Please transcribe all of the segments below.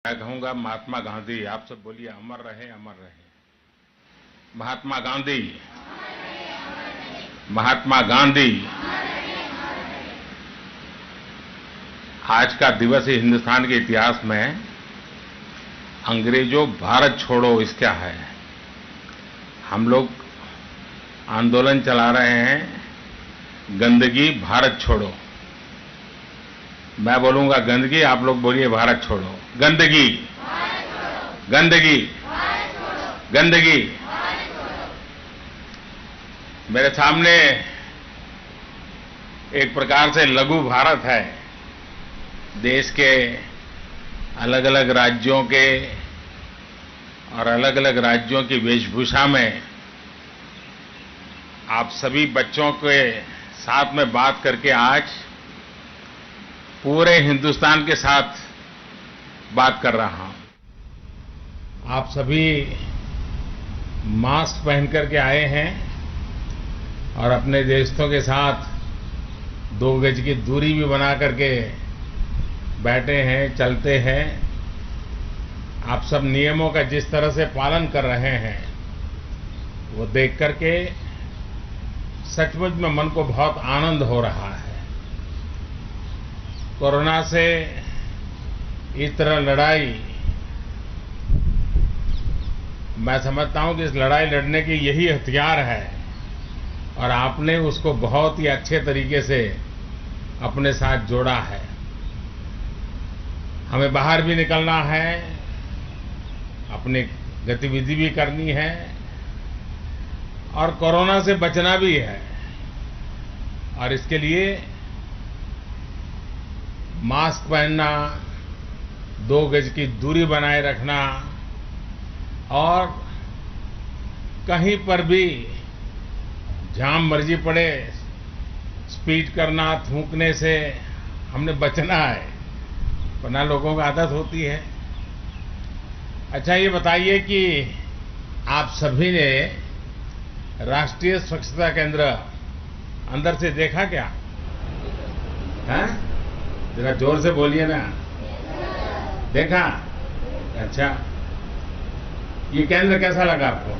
मैं कहूंगा महात्मा गांधी। आप सब बोलिए, अमर रहे, अमर रहे। महात्मा गांधी, महात्मा गांधी। आज का दिवस हिंदुस्तान के इतिहास में अंग्रेजों भारत छोड़ो इसका है। हम लोग आंदोलन चला रहे हैं, गंदगी भारत छोड़ो। मैं बोलूंगा गंदगी, आप लोग बोलिए भारत छोड़ो। गंदगी, गंदगी, गंदगी। मेरे सामने एक प्रकार से लघु भारत है। देश के अलग अलग राज्यों के और अलग अलग राज्यों की वेशभूषा में आप सभी बच्चों के साथ में बात करके आज पूरे हिंदुस्तान के साथ बात कर रहा हूं। आप सभी मास्क पहन करके आए हैं और अपने दोस्तों के साथ 2 गज की दूरी भी बना करके बैठे हैं, चलते हैं। आप सब नियमों का जिस तरह से पालन कर रहे हैं वो देख करके सचमुच में मन को बहुत आनंद हो रहा है। कोरोना से इस तरह लड़ाई, मैं समझता हूं कि इस लड़ाई लड़ने की यही हथियार है और आपने उसको बहुत ही अच्छे तरीके से अपने साथ जोड़ा है। हमें बाहर भी निकलना है, अपनी गतिविधि भी करनी है और कोरोना से बचना भी है। और इसके लिए मास्क पहनना, 2 गज की दूरी बनाए रखना और कहीं पर भी जहां मर्जी पड़े स्पीड करना, थूकने से हमने बचना है, वरना लोगों को आदत होती है। अच्छा, ये बताइए कि आप सभी ने राष्ट्रीय स्वच्छता केंद्र अंदर से देखा क्या? हैं? जरा जोर से बोलिए ना। देखा? अच्छा, ये केंद्र कैसा लगा आपको?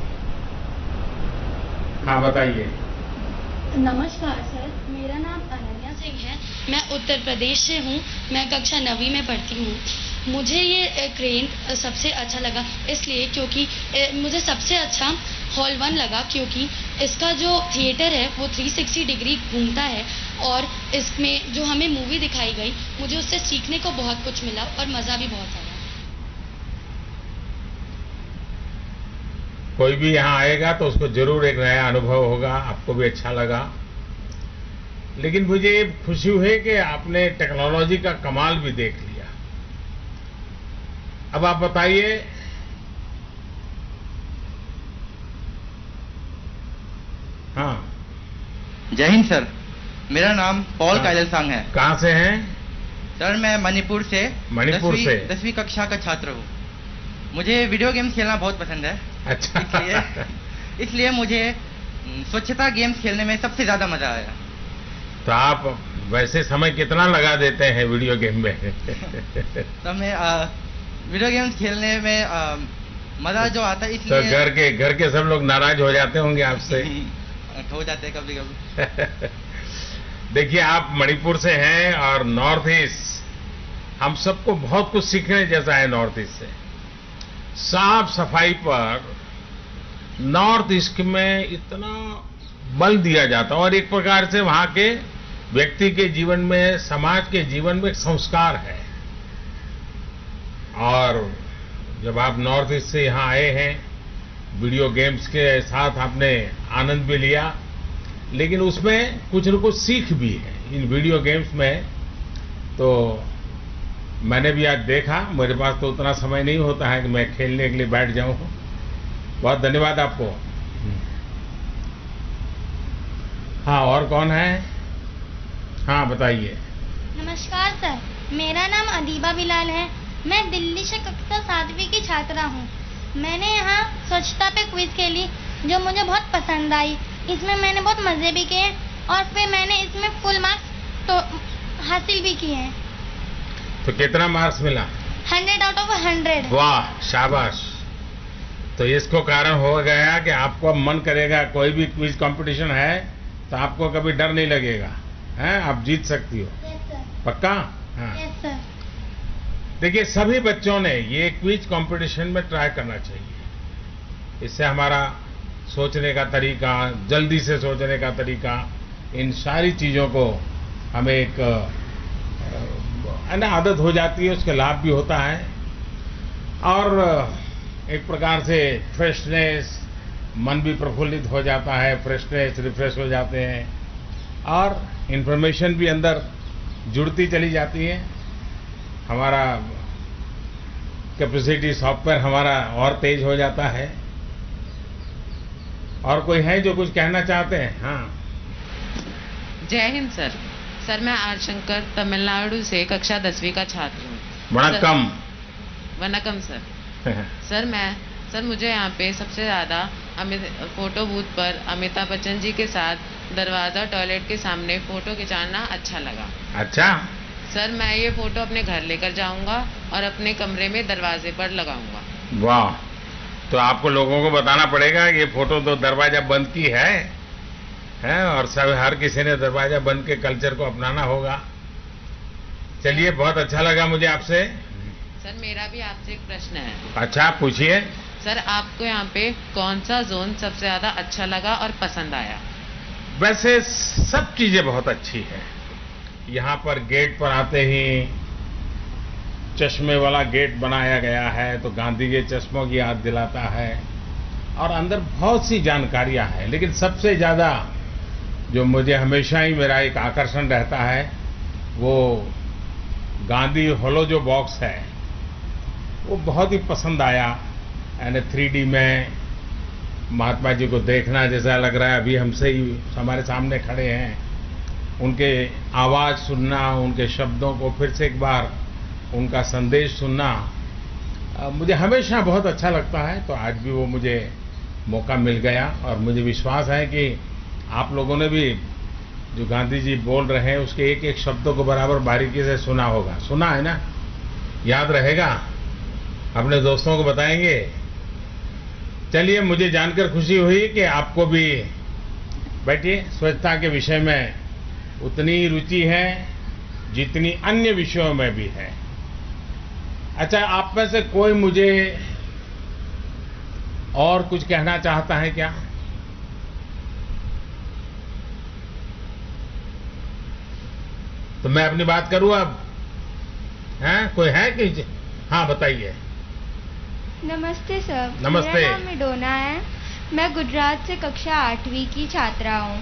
हाँ, बताइए। नमस्कार सर, मेरा नाम अनन्या सिंह है। मैं उत्तर प्रदेश से हूँ। मैं कक्षा 9वीं में पढ़ती हूँ। मुझे ये क्रेन सबसे अच्छा लगा इसलिए क्योंकि मुझे सबसे अच्छा हॉल 1 लगा, क्योंकि इसका जो थिएटर है वो 360 डिग्री घूमता है और इसमें जो हमें मूवी दिखाई गई, मुझे उससे सीखने को बहुत कुछ मिला और मज़ा भी बहुत आया। कोई भी यहाँ आएगा तो उसको जरूर एक नया अनुभव होगा, आपको भी अच्छा लगा। लेकिन मुझे ये खुशी हुई कि आपने टेक्नोलॉजी का कमाल भी देख लिया। अब आप बताइए, हाँ। जय हिंद सर, मेरा नाम पॉल कायलसांग है। कहाँ से हैं? सर मैं मणिपुर से 10वीं कक्षा का छात्र हूँ। मुझे वीडियो गेम्स खेलना बहुत पसंद है। अच्छा। इसलिए मुझे स्वच्छता गेम्स खेलने में सबसे ज्यादा मजा आया। तो आप वैसे समय कितना लगा देते हैं वीडियो गेम में? तो मैं वीडियो गेम्स खेलने में मजा जो आता है, इसलिए तो घर के सब लोग नाराज हो जाते होंगे आपसे? हो जाते हैं कभी कभी। देखिए, आप मणिपुर से हैं और नॉर्थ ईस्ट, हम सबको बहुत कुछ सीखने जैसा है नॉर्थ ईस्ट से। साफ सफाई पर नॉर्थ ईस्ट में इतना बल दिया जाता है और एक प्रकार से वहां के व्यक्ति के जीवन में, समाज के जीवन में एक संस्कार है। और जब आप नॉर्थ ईस्ट से यहाँ आए हैं, वीडियो गेम्स के साथ आपने आनंद भी लिया, लेकिन उसमें कुछ न कुछ सीख भी है इन वीडियो गेम्स में। तो मैंने भी आज देखा, मेरे पास तो उतना समय नहीं होता है कि मैं खेलने के लिए बैठ जाऊं। बहुत धन्यवाद आपको। हाँ, और कौन है? हाँ, बताइए। नमस्कार सर, मेरा नाम अदीबा बिलाल है। मैं दिल्ली से कक्षा 7वीं की छात्रा हूँ। मैंने यहाँ स्वच्छता पे क्विज खेली जो मुझे बहुत पसंद आई। इसमें मैंने बहुत मज़े भी किए और फिर मैंने इसमें फुल मार्क्स तो हासिल भी किए हैं। तो कितना मार्क्स मिला? 100 out of 100। वाह, शाबाश। तो इसको कारण हो गया कि आपको अब मन करेगा, कोई भी क्विज कंपटीशन है तो आपको कभी डर नहीं लगेगा, हैं? आप जीत सकती हो। Yes sir. पक्का? हाँ। Yes sir. देखिए, सभी बच्चों ने ये क्विज कंपटीशन में ट्राई करना चाहिए। इससे हमारा सोचने का तरीका, जल्दी से सोचने का तरीका, इन सारी चीजों को हमें एक आदत हो जाती है, उसके लाभ भी होता है और एक प्रकार से फ्रेशनेस, मन भी प्रफुल्लित हो जाता है, फ्रेशनेस, रिफ्रेश हो जाते हैं और इंफॉर्मेशन भी अंदर जुड़ती चली जाती है। हमारा कैपेसिटी, सॉफ्टवेयर हमारा और तेज हो जाता है। और कोई है जो कुछ कहना चाहते हैं? हाँ। जय हिंद सर। सर, मैं आर शंकर तमिलनाडु से कक्षा 10वीं का छात्र हूँ। वनकम। वनकम सर। सर मुझे यहाँ पे सबसे ज्यादा फोटो बूथ पर अमिताभ बच्चन जी के साथ दरवाजा टॉयलेट के सामने फोटो खिंचाना अच्छा लगा। अच्छा सर, मैं ये फोटो अपने घर लेकर जाऊंगा और अपने कमरे में दरवाजे पर लगाऊंगा। वाह, तो आपको लोगों को बताना पड़ेगा कि ये फोटो तो दरवाजा बंद की है और सब हर किसी ने दरवाजा बंद के कल्चर को अपनाना होगा। चलिए, बहुत अच्छा लगा मुझे आपसे। सर, मेरा भी आपसे एक प्रश्न है। अच्छा, पूछिए। सर, आपको यहाँ पे कौन सा जोन सबसे ज्यादा अच्छा लगा और पसंद आया? वैसे सब चीजें बहुत अच्छी है। यहाँ पर गेट पर आते ही चश्मे वाला गेट बनाया गया है तो गांधी के चश्मों की याद दिलाता है और अंदर बहुत सी जानकारियां हैं। लेकिन सबसे ज्यादा जो मुझे हमेशा ही मेरा एक आकर्षण रहता है वो गांधी हॉलो जो बॉक्स है वो बहुत ही पसंद आया। यानी 3D में महात्मा जी को देखना जैसा लग रहा है, अभी हमसे ही हमारे सामने खड़े हैं। उनके आवाज सुनना, उनके शब्दों को फिर से एक बार उनका संदेश सुनना मुझे हमेशा बहुत अच्छा लगता है। तो आज भी वो मुझे मौका मिल गया और मुझे विश्वास है कि आप लोगों ने भी जो गांधी जी बोल रहे हैं उसके एक एक शब्दों को बराबर बारीकी से सुना होगा। सुना है ना? याद रहेगा? अपने दोस्तों को बताएंगे? चलिए, मुझे जानकर खुशी हुई कि आपको भी, बैठिए, स्वच्छता के विषय में उतनी रुचि है जितनी अन्य विषयों में भी है। अच्छा, आप में से कोई मुझे और कुछ कहना चाहता है क्या? तो मैं अपनी बात करूं अब? हैं? कोई है कि? हाँ, बताइए। नमस्ते सर। नमस्ते। मेरा नाम मिडोना है। मैं गुजरात से कक्षा 8वीं की छात्रा हूँ।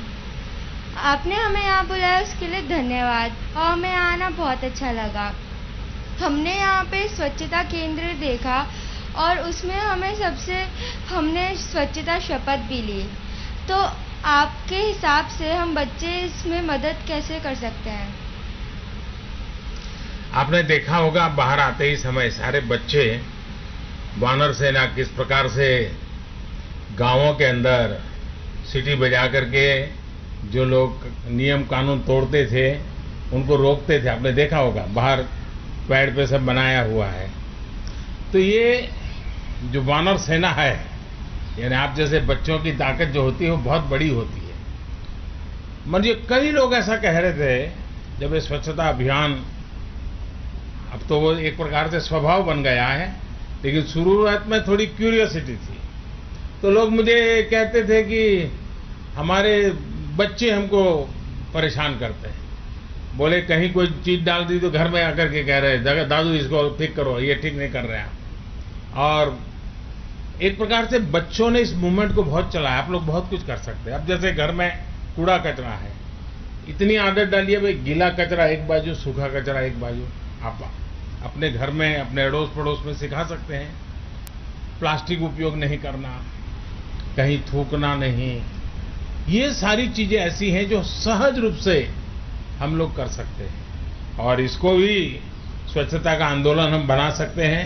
आपने हमें यहाँ बुलाया उसके लिए धन्यवाद और हमें आना बहुत अच्छा लगा। हमने यहाँ पे स्वच्छता केंद्र देखा और उसमें हमने स्वच्छता शपथ भी ली। तो आपके हिसाब से हम बच्चे इसमें मदद कैसे कर सकते हैं? आपने देखा होगा बाहर आते ही समय सारे बच्चे वानर सेना किस प्रकार से गांवों के अंदर सीटी बजा करके जो लोग नियम कानून तोड़ते थे उनको रोकते थे। आपने देखा होगा बाहर पेड़ पे सब बनाया हुआ है। तो ये जो वानर सेना है, यानी आप जैसे बच्चों की ताकत जो होती है वो बहुत बड़ी होती है। मुझे कई लोग ऐसा कह रहे थे जब ये स्वच्छता अभियान, अब तो वो एक प्रकार से स्वभाव बन गया है, लेकिन शुरुआत में थोड़ी क्यूरियोसिटी थी। तो लोग मुझे कहते थे कि हमारे बच्चे हमको परेशान करते हैं। बोले कहीं कोई चीज डाल दी तो घर में आकर के कह रहे हैं दादू इसको ठीक करो, ये ठीक नहीं कर रहे हैं। और एक प्रकार से बच्चों ने इस मूवमेंट को बहुत चलाया। आप लोग बहुत कुछ कर सकते हैं। अब जैसे घर में कूड़ा कचरा है, इतनी आदत डालिए भाई, गीला कचरा एक बाजू, सूखा कचरा एक बाजू। आप अपने घर में, अपने अड़ोस पड़ोस में सिखा सकते हैं। प्लास्टिक उपयोग नहीं करना, कहीं थूकना नहीं। ये सारी चीजें ऐसी हैं जो सहज रूप से हम लोग कर सकते हैं और इसको भी स्वच्छता का आंदोलन हम बना सकते हैं।